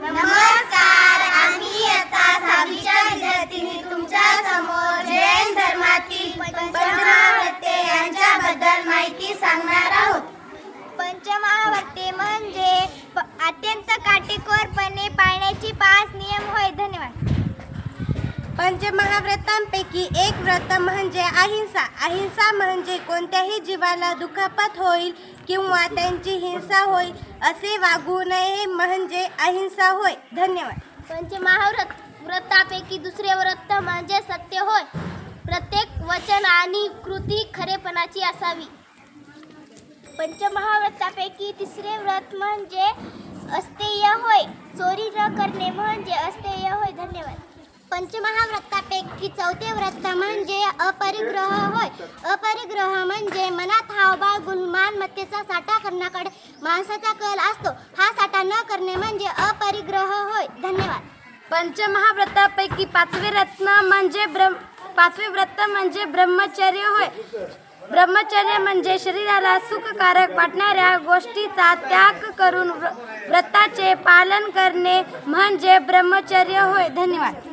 नमस्कार. आम्ही आता 6वीच्या विद्यार्थिनी तुमच्या समोर जैन धर्मातील पंचमहाव्रते यांच्याबद्दल माहिती सांगणार आहोत. पंचमहाव्रते म्हणजे अत्यंत काटेकोरपणे पाळण्याची 5 नियम होय. धन्यवाद. पंचमहाव्रतांपैकी एक व्रत म्हणजे अहिंसा. अहिंसा म्हणजे कोणत्याही जीवाला दुखापत होईल किंवा त्यांची हिंसा होईल असे वागू नये म्हणजे अहिंसा होय. धन्यवाद. पंचमहाव्रतापैकी दुसरे व्रत म्हणजे सत्य होय. प्रत्येक वचन आणि कृती खरेपणाची असावी. पंचमहाव्रतापैकी तिसरे व्रत म्हणजे अस्तेय होय. चोरी न करणे म्हणजे अस्तेय होय. धन्यवाद. पंचमहाव्रतापैकी चौथे व्रत म्हणजे अपरिग्रह होय. अपरिग्रह म्हणजे मनात हावभाव मालमत्तेचा साठा करण्याकडे माणसाचा कल असतो. हा साठा न करणे म्हणजे अपरिग्रह होय. धन्यवाद. पंचमहाव्रतापैकी पाचवे व्रत म्हणजे ब्रह्मचर्य होय. ब्रह्मचर्य म्हणजे शरीराला सुखकारक वाटणाऱ्या गोष्टीचा त्याग करून व्रताचे पालन करणे म्हणजे ब्रह्मचर्य होय. धन्यवाद.